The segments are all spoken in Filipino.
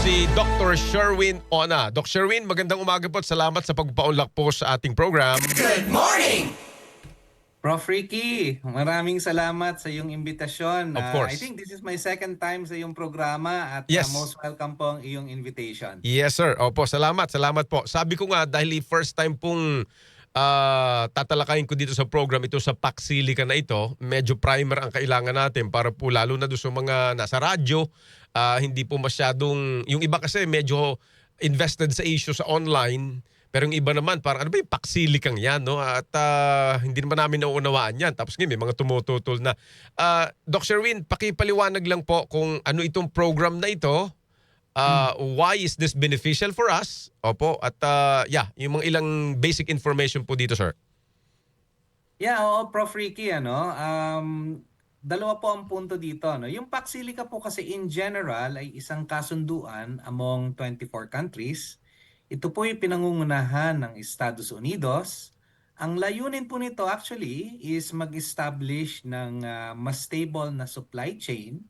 si Dr. Sherwin Ona. Dr. Sherwin, magandang umaga po at salamat sa pagpaunlak po sa ating program. Good morning! Prof. Ricky, maraming salamat sa iyong imbitasyon. Of I course. think this is my second time sa iyong programa at Yes. most welcome po ang iyong invitation. Yes, sir. Opo, salamat. Salamat po. Sabi ko nga, dahil first time pong tatalakayin ko dito sa program, ito sa Paxilica na ito, medyo primer ang kailangan natin para po lalo na doon sa mga nasa radyo, hindi po masyadong, yung iba kasi medyo invested sa issue sa online, pero yung iba naman, parang ano ba yung Paxilicang yan, no? At hindi naman namin nauunawaan yan. Tapos ngayon, may mga tumututol na. Dr. Sherwin, pakipaliwanag lang po kung ano itong program na ito. Why is this beneficial for us? Opo. At yung mga ilang basic information po dito, sir. Yeah, oo, Prof. Ricky, dalawa po ang punto dito. No? Yung Paxilica po kasi in general ay isang kasunduan among 24 countries. Ito po yung pinangungunahan ng Estados Unidos. Ang layunin po nito actually is mag-establish ng mas stable na supply chain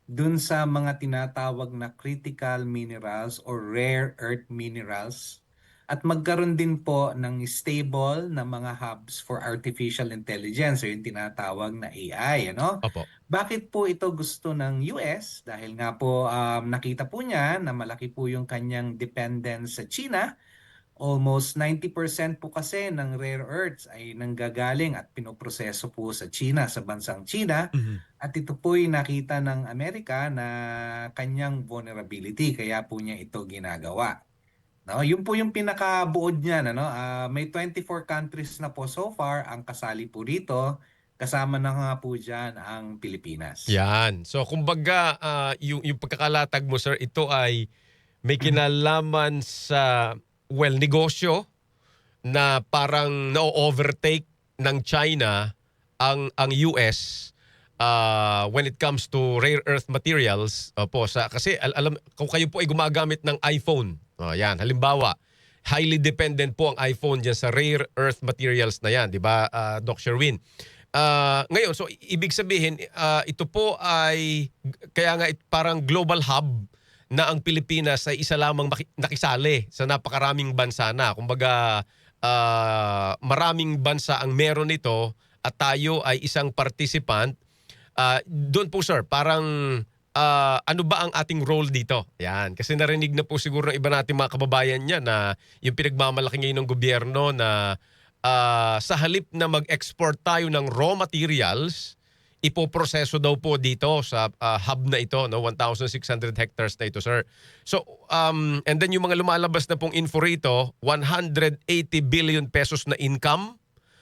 dun sa mga tinatawag na critical minerals or rare earth minerals at magkaroon din po ng stable na mga hubs for artificial intelligence o yung tinatawag na AI. Opo. Bakit po ito gusto ng US? Dahil nga po nakita po niya na malaki po yung kanyang dependence sa China. Almost 90% po kasi ng rare earths ay nanggagaling at pinoproseso po sa China, sa bansang China. At ito po'y nakita ng Amerika na kanyang vulnerability, kaya po niya ito ginagawa. No, yun po yung pinakabuod niyan. May 24 countries na po so far ang kasali po dito. Kasama na nga po dyan ang Pilipinas. Yan. So, kumbaga, yung pagkakalatag mo, sir, ito ay may kinalaman sa negosyo na parang na-overtake ng China ang US when it comes to rare earth materials. Kasi alam kung kayo po ay gumagamit ng iPhone. Yan, halimbawa, highly dependent po ang iPhone diyan sa rare earth materials na yan, 'di ba, Doc Sherwin? Ngayon, so ibig sabihin ito po ay kaya nga parang global hub na ang Pilipinas ay isa lamang nakisali sa napakaraming bansa na. Kumbaga, maraming bansa ang meron nito at tayo ay isang participant. Doon po, sir, parang ano ba ang ating role dito? Yan. Kasi narinig na po siguro ng iba nating mga kababayan niya na yung pinagmamalaki ngayon ng gobyerno na sa halip na mag-export tayo ng raw materials, ipoproseso daw po dito sa hub na ito, no, 1,600 hectares na ito, sir. So, and then yung mga lumalabas na pong info rito, 180 billion pesos na income,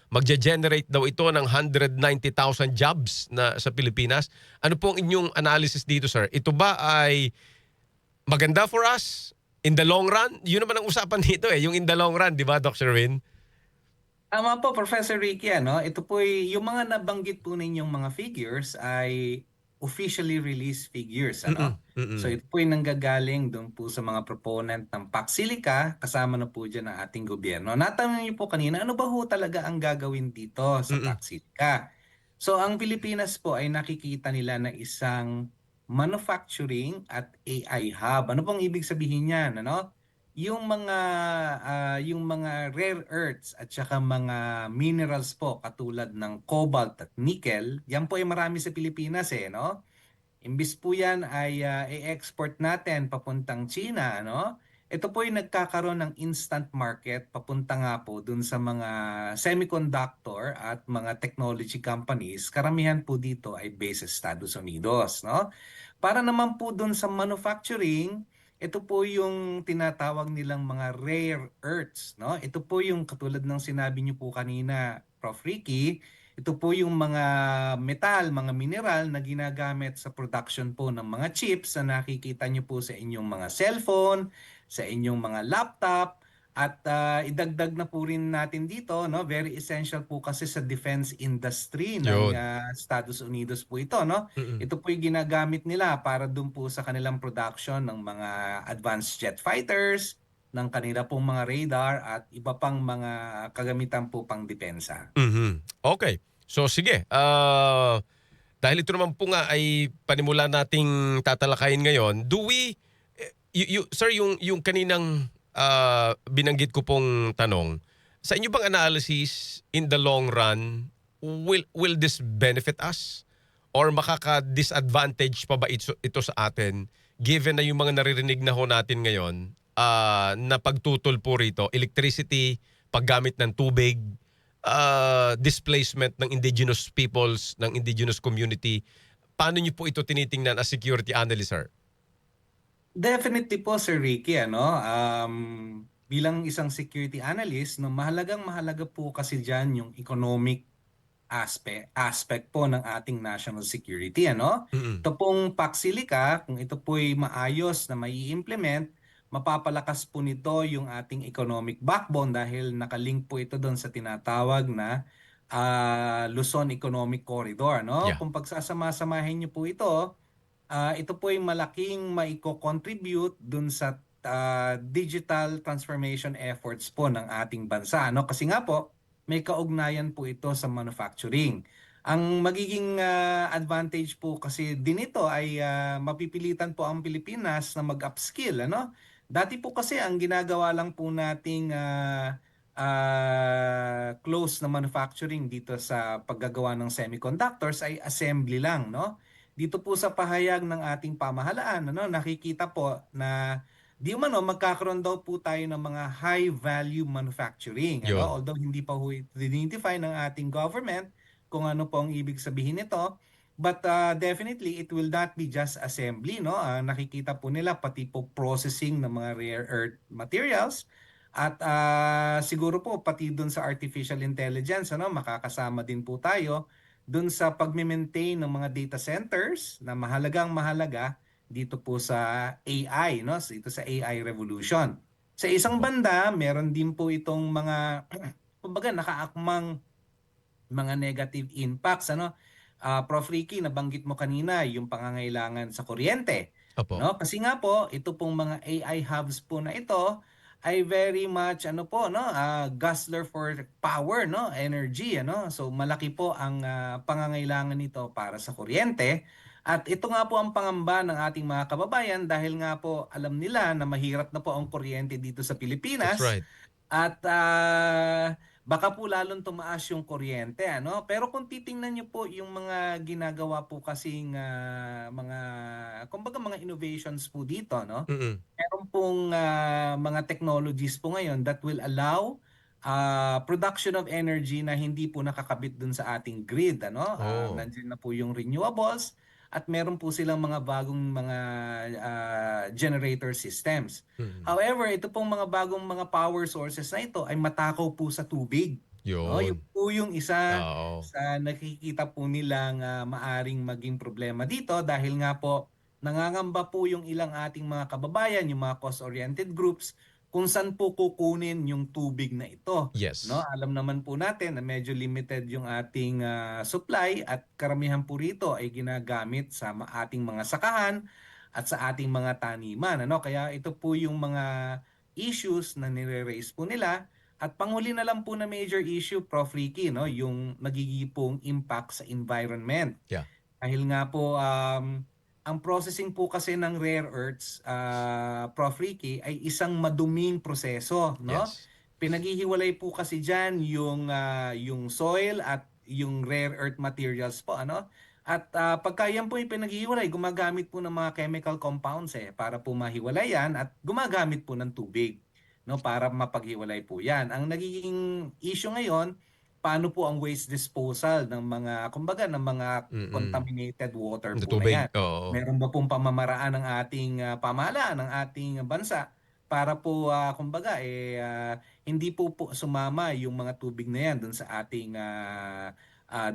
magge-generate daw ito ng 190,000 jobs na sa Pilipinas. Ano po ang inyong analysis dito, sir? Ito ba ay maganda for us in the long run? Yun naman ang usapan dito yung in the long run, di ba, Dr. Sherwin? Tama po, Professor Ricky. Ito po yung mga nabanggit po ninyong mga figures ay officially released figures. So ito po yung nanggagaling doon po sa mga proponent ng Paxilica, kasama na po dyan ang ating gobyerno. Natanong niyo po kanina, ano ba ho talaga ang gagawin dito sa Paxilica? So ang Pilipinas po ay nakikita nila na isang manufacturing at AI hub. Ano pong ibig sabihin niyan? Yung mga rare earths at saka mga minerals po katulad ng cobalt at nickel, yan po ay marami sa Pilipinas no? Imbis po yan ay i-export natin papuntang China, Ito po ay nagkakaroon ng instant market papunta nga po dun sa mga semiconductor at mga technology companies. Karamihan po dito ay based sa Estados Unidos, Para naman po dun sa manufacturing, ito po yung tinatawag nilang mga rare earths, Ito po yung katulad ng sinabi niyo po kanina, Prof. Ricky, ito po yung mga metal, mga mineral na ginagamit sa production po ng mga chips na nakikita niyo po sa inyong mga cellphone, sa inyong mga laptop, at idagdag na po rin natin dito, very essential po kasi sa defense industry ng Estados Unidos po ito, Ito po yung ginagamit nila para dun po sa kanilang production ng mga advanced jet fighters, ng kanila pong mga radar at iba pang mga kagamitan po pang depensa. Okay. So sige, dahil ito naman po nga ay panimula nating tatalakayin ngayon, Sir, yung kaninang binanggit ko pong tanong, sa inyo bang analysis in the long run, will this benefit us? Or makaka-disadvantage pa ba ito sa atin given na yung mga naririnig na ho natin ngayon na pagtutol po rito, electricity, paggamit ng tubig, displacement ng indigenous peoples, ng indigenous community. Paano niyo po ito tinitingnan as security analyst, sir? Definitely po, Sir Ricky, bilang isang security analyst, no, mahalagang-mahalaga po kasi diyan yung economic aspect po ng ating national security, ano? Mm-mm. Ito pong Paxilica, kung ito po'y maayos na mai-implement, mapapalakas po nito yung ating economic backbone dahil nakalink po ito doon sa tinatawag na Luzon Economic Corridor, no? Yeah. Kung pagsasama-samahin niyo po ito po ay malaking maiko-contribute dun sa digital transformation efforts po ng ating bansa. No? Kasi nga po, may kaugnayan po ito sa manufacturing. Ang magiging advantage po kasi din ito ay mapipilitan po ang Pilipinas na mag-upskill. Ano? Dati po kasi ang ginagawa lang po nating close na manufacturing dito sa paggagawa ng semiconductors ay assembly lang, no? Dito po sa pahayag ng ating pamahalaan, ano, nakikita po na di umano magkakaroon daw po tayo ng mga high value manufacturing, ano? Yun. Although hindi pa ho identify ng ating government kung ano po ang ibig sabihin nito, but definitely it will not be just assembly, no? Nakikita po nila pati po processing ng mga rare earth materials at siguro po pati dun sa artificial intelligence, ano, makakasama din po tayo dun sa pagme-maintain ng mga data centers na mahalagang mahalaga dito po sa AI, no? Dito sa AI revolution. Sa isang Opo. banda, meron din po itong mga kumbaga nakaakmang mga negative impacts, ano? Prof. Ricky, nabanggit mo kanina yung pangangailangan sa kuryente, Opo. no? Kasi nga po, ito pong mga AI hubs po na ito ay very much ano po, no? Guzzler for power, no? Energy, ano? So malaki po ang pangangailangan nito para sa kuryente. At ito nga po ang pangamba ng ating mga kababayan dahil nga po alam nila na mahirap na po ang kuryente dito sa That's Pilipinas right. at baka po lalong tumaas yung kuryente, ano? Pero kung titingnan niyo po yung mga ginagawa po kasing mga kumbaga mga innovations po dito, no? Mm-mm. Meron pong mga technologies po ngayon that will allow production of energy na hindi po nakakabit dun sa ating grid, ano? Oh. Nandiyan na po yung renewables at meron po silang mga bagong mga generator systems. Mm. However, ito pong mga bagong mga power sources na ito ay matakaw po sa tubig. No, yung Yun. po yung isa Oo. sa nakikita po nilang maaring maging problema dito dahil nga po nangangamba po yung ilang ating mga kababayan, yung mga cost-oriented groups, kung saan po kukunin yung tubig na ito. No, Yes. alam naman po natin na medyo limited yung ating supply at karamihan po rito ay ginagamit sa ating mga sakahan at sa ating mga taniman. Ano? Kaya ito po yung mga issues na nire-raise po nila. At panghuli na lang po na major issue, Prof. Ricky, no? Yung magiging pong impact sa environment. Yeah. Dahil nga po, ang processing po kasi ng rare earths, Prof. Ricky, ay isang maduming proseso, no? Yes. Pinaghihiwalay po kasi diyan yung soil at yung rare earth materials po, ano? At pagka yan po yung pinaghihiwalay, gumagamit po ng mga chemical compounds para po mahiwalay yan at gumagamit po ng tubig, no, para mapaghiwalay po yan. Ang nagiging issue ngayon, paano po ang waste disposal ng mga kumbaga ng mga Mm. contaminated water Sa po na tubig. yan. Oo. Meron ba pong pamamaraan ng ating pamahalaan ng ating bansa para po kumbaga hindi po sumama yung mga tubig na yan dun sa ating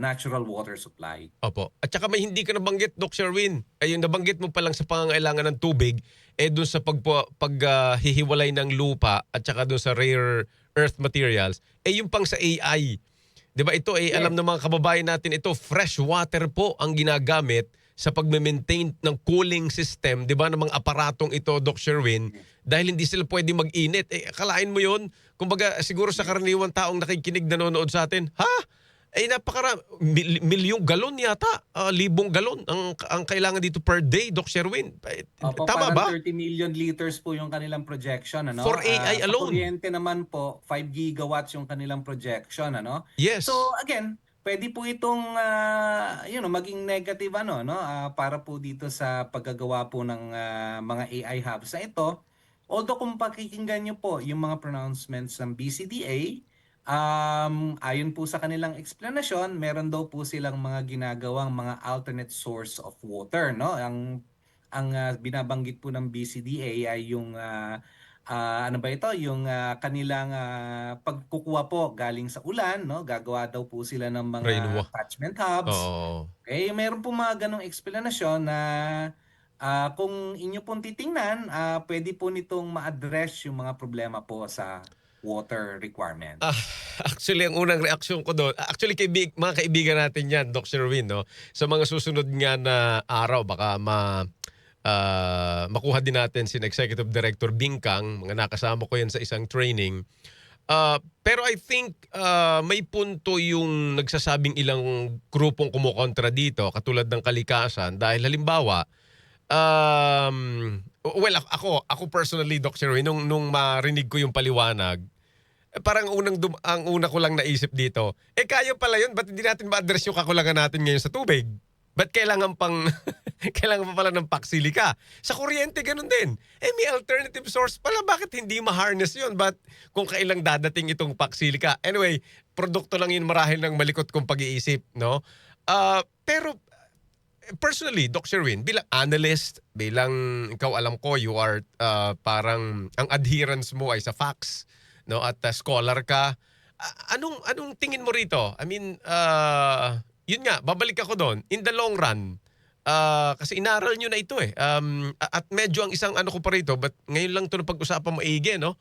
natural water supply. Opo. At saka may hindi ka nabanggit, Doc Sherwin. Ay, yung nabanggit mo pa lang sa pangangailangan ng tubig, dun sa paghihiwalay ng lupa at saka dun sa rare earth materials, yung pang sa AI. 'Di ba ito alam Yes. ng mga kababayan natin ito, fresh water po ang ginagamit sa pagme-maintain ng cooling system, 'di ba, ng mga aparatong ito, Doc Sherwin, dahil hindi sila pwede mag-init. Akalain mo 'yon? Kumbaga siguro sa karaniwang taong nakikinig nanonood sa atin, ha? milyong galon yata, libong galon ang kailangan dito per day, Doc Sherwin. Opo, Tama parang ba? 30 million liters po yung kanilang projection, For ano? AI Sa alone. kuryente naman po, 5 gigawatts yung kanilang projection, ano? Yes. So again, pwede po itong maging negative ano, no? Para po dito sa paggagawa po ng mga AI hubs na ito. Although kung pakikinggan niyo po yung mga pronouncements ng BCDA, ayon po sa kanilang explanation, meron daw po silang mga ginagawang mga alternate source of water, no? Ang binabanggit po ng BCDA ay yung ano ba ito, yung kanilang pagkukuha po galing sa ulan, no? Gagawa daw po sila ng mga Rainwa. catchment hubs. Oo. Okay, meron po mga ganong eksplanasyon na kung inyo pong titingnan, pwede po nitong ma-address yung mga problema po sa water Ah, requirements. actually ang unang reaksyon ko do'n, actually mga kaibigan natin 'yan, Doc Sherwin 'no. Sa mga susunod nga na araw baka makuha din natin sina Executive Director Bingkang, mga nakasama ko 'yan sa isang training. Pero I think, may punto yung nagsasabing ilang grupong kumokontra dito katulad ng kalikasan dahil halimbawa, well ako personally, Doc Sherwin, nung marinig ko yung paliwanag, parang ang una ko lang naisip dito, kaya pala yun, ba't hindi natin ma-address yung kakulangan natin ngayon sa tubig? Ba't kailangan pang kailangan pa pala ng paksilika? Sa kuryente ganun din. May alternative source pala, bakit hindi ma-harness yun? But kung kailang dadating itong paksilika? Anyway, produkto lang yun marahil ng malikot kong pag-iisip, no? Pero personally, Doc Sherwin, bilang analyst, bilang ikaw alam ko, you are parang ang adherence mo ay sa facts, no? At scholar ka. Anong tingin mo rito? I mean, yun nga, babalik ako doon. In the long run, kasi inaral nyo na ito eh. At medyo ang isang ano ko pa rito, but ngayon lang ito na pag-usapan maigi, no?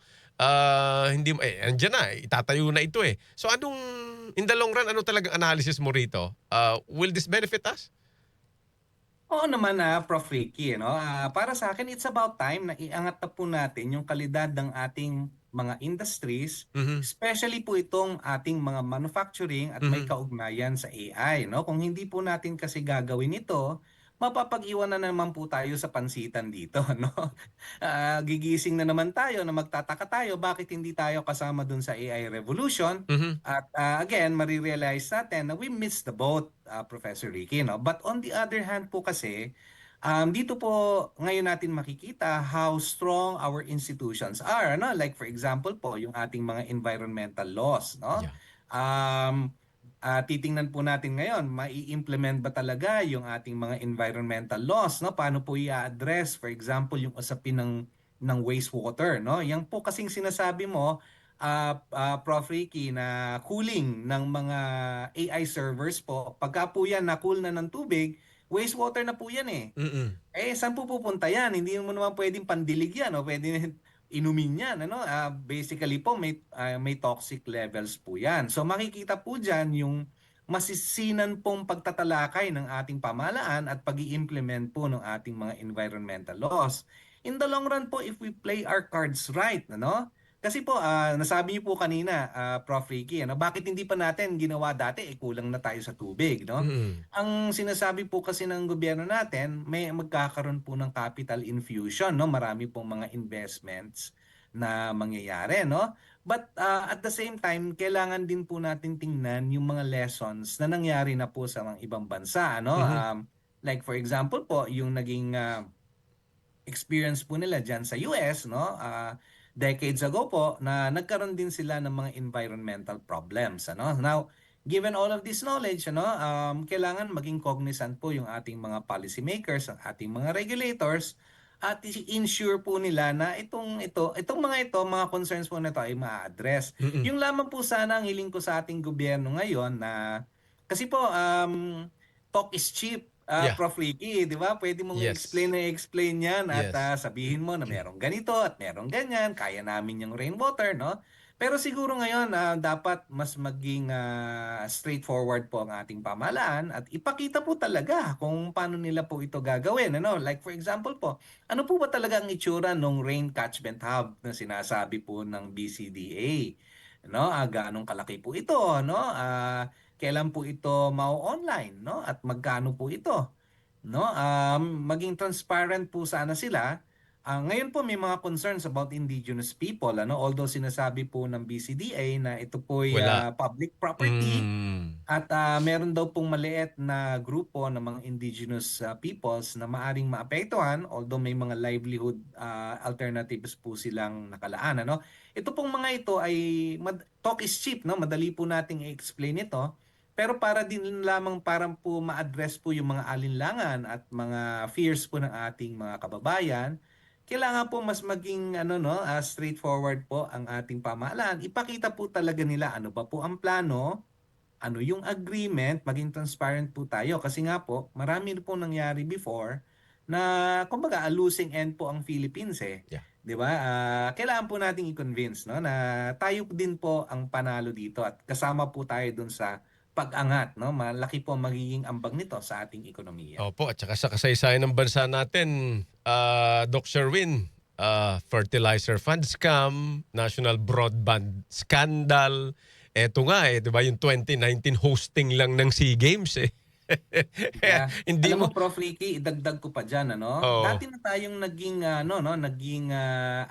Hindi mo, andyan na, itatayo na ito eh. So in the long run, ano talagang analysis mo rito? Will this benefit us? Oo naman Prof. Ricky, no? Para sa akin, it's about time na iangat na po natin yung kalidad ng ating mga industries, Mhm. especially po itong ating mga manufacturing at may Mhm. kaugnayan sa AI, no? Kung hindi po natin kasi gagawin ito, mapapag-iwan na naman po tayo sa pansitan dito, no? Gigising na naman tayo na magtataka tayo bakit hindi tayo kasama dun sa AI revolution. Mhm. At again, marirealize natin na we missed the boat, Professor Ricky. No? But on the other hand po kasi, dito po ngayon natin makikita how strong our institutions are. No? Like for example po, yung ating mga environmental laws. No? Yeah. Um, titingnan po natin ngayon, mai-implement ba talaga yung ating mga environmental laws? No? Paano po i-address, for example, yung usapin ng wastewater? No? Yang po kasing sinasabi mo, Prof. Ricky, na cooling ng mga AI servers po, pagka po yan na-cool na ng tubig, wastewater na po yan eh. Mm. Saan po pupunta yan? Hindi mo naman pwedeng pandilig yan o pwedeng inumin yan. Ano? Basically po, may toxic levels po yan. So makikita po dyan yung masisinan pong pagtatalakay ng ating pamahalaan at pag implement po ng ating mga environmental laws. In the long run po, if we play our cards right, ano? Kasi po, nasabi niyo po kanina, Prof. Ricky, ano, bakit hindi pa natin ginawa dati? Kulang na tayo sa tubig, no? Mm. Ang sinasabi po kasi ng gobyerno natin, may magkakaroon po ng capital infusion, no? Marami pong mga investments na mangyayari, no? But at the same time, kailangan din po natin tingnan yung mga lessons na nangyari na po sa mga ibang bansa, no? Mhm. Like for example po, yung naging experience po nila diyan sa US, no? Decades ago po na nagkaroon din sila ng mga environmental problems, ano? Now, given all of this knowledge, ano, kailangan maging cognizant po yung ating mga policymakers, ang ating mga regulators at i-ensure po nila na itong mga concerns po na ito ay ma-address. Mm. Yung lamang po sana ang hiling ko sa ating gobyerno ngayon na kasi po talk is cheap, Yeah. Prof. Ricky, di ba? Pwede mong Yes. explain yan at Yes. sabihin mo na merong ganito at merong ganyan, kaya namin yung rainwater, no? Pero siguro ngayon, dapat mas maging straightforward po ang ating pamahalaan at ipakita po talaga kung paano nila po ito gagawin. Ano? Like for example po, ano po ba talaga ang itsura ng rain catchment hub na sinasabi po ng BCDA? No? Gaanong kalaki po ito? No? kailan po ito mau-online, no? At magkano po ito, no? Maging transparent po sana sila. Ngayon po may mga concerns about indigenous people, ano? Although sinasabi po ng BCDA na ito po ay Wala. public property, Mm. at meron daw pong maliit na grupo ng mga indigenous peoples na maaring maapektuhan, although may mga livelihood alternatives po silang nakalaan, ano? Ito pong mga ito ay talk is cheap, no? Madali po nating i-explain ito. Pero para din lamang parang po ma-address po yung mga alinlangan at mga fears po ng ating mga kababayan, kailangan po mas maging straightforward po ang ating pamahalaan. Ipakita po talaga nila ano ba po ang plano, ano yung agreement, maging transparent po tayo. Kasi nga po, marami na po nangyari before na kumbaga a losing end po ang Philippines eh. Yeah. 'Di ba? Kailangan po nating i-convince no na tayo din po ang panalo dito at kasama po tayo dun sa pag-angat, no? Malaki po ang magiging ambag nito sa ating ekonomiya. Opo, at saka sa kasaysayan ng bansa natin, Doc Sherwin, fertilizer fund scam, national broadband scandal. Eto nga 'di ba yung 2019 hosting lang ng SEA Games eh. Kaya Yeah. hindi Alam mo mo Prof. Ricky, idagdag ko pa diyan ano. Oo. Dati na tayong naging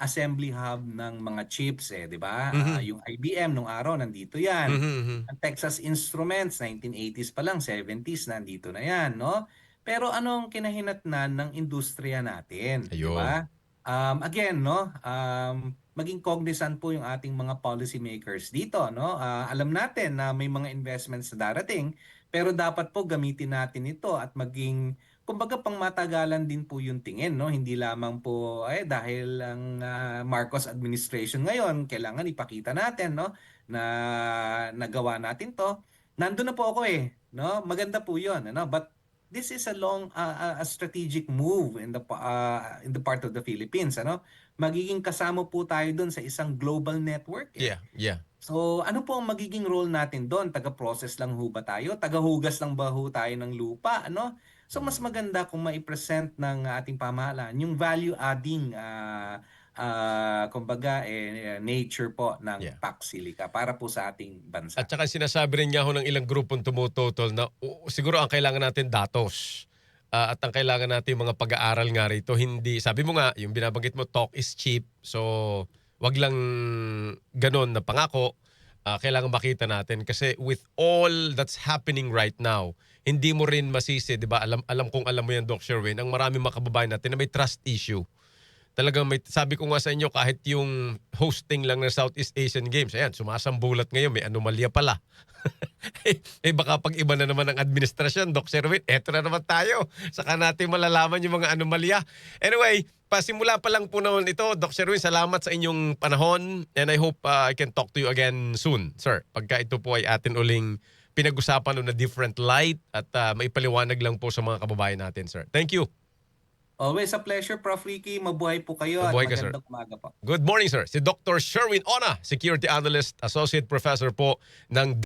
assembly hub ng mga chips eh, 'di ba? Mhm. Yung IBM nung araw nandito 'yan. Mhm, mhm. Ang Texas Instruments 1980s pa lang, 70s nandito na 'yan, no? Pero anong kinahinatnan ng industriya natin, 'di Ayun. ba? Again, no? Maging cognizant po yung ating mga policy makers dito, no? Alam natin na may mga investments na darating, pero dapat po gamitin natin ito at maging kumbaga pangmatagalan din po yung tingin, no? Hindi lamang po dahil ang Marcos administration ngayon, kailangan ipakita natin, no, na nagawa natin 'to. Nandun na po ako no? Maganda po 'yon, ano? But this is a a strategic move in the part of the Philippines, ano? Magiging kasama po tayo doon sa isang global network Yeah, yeah. So, ano po ang magiging role natin doon? Taga-process lang ho ba tayo? Tagahugas lang ba ho tayo ng lupa? Ano? So, mas Mm. maganda kung mai-present ng ating pamahalaan yung value-adding kumbaga, nature po ng Yeah. PAC Silica para po sa ating At bansa. saka sinasabi rin niya ho ng ilang grupong tumututol na siguro ang kailangan natin datos. At ang kailangan natin mga pag-aaral nga rito, hindi, sabi mo nga, yung binabanggit mo, talk is cheap. So, wag lang ganon na pangako. Kailangan makita natin kasi with all that's happening right now, hindi mo rin masisi, di ba? Alam kong alam mo yan, Doc Sherwin, ang maraming mga kababayan natin na may trust issue. Talagang may, sabi ko nga sa inyo, kahit yung hosting lang ng Southeast Asian Games, ayan, sumasambulat ngayon, may anomalya pala. Baka pag iba na naman ang administrasyon, Doc Sherwin, eto na naman tayo. Saka natin malalaman yung mga anomalya. Anyway, pasimula pa lang po naman ito, Doc Sherwin, salamat sa inyong panahon and I hope I can talk to you again soon, sir. Pagka ito po ay atin uling pinag-usapan on a different light at maipaliwanag lang po sa mga kababayan natin, sir. Thank you. Always a pleasure, Prof. Ricky. Mabuhay po kayo at Mabuhay ka, sir. magandang umaga po. Good morning, sir. Si Dr. Sherwin Ona, Security Analyst, Associate Professor po ng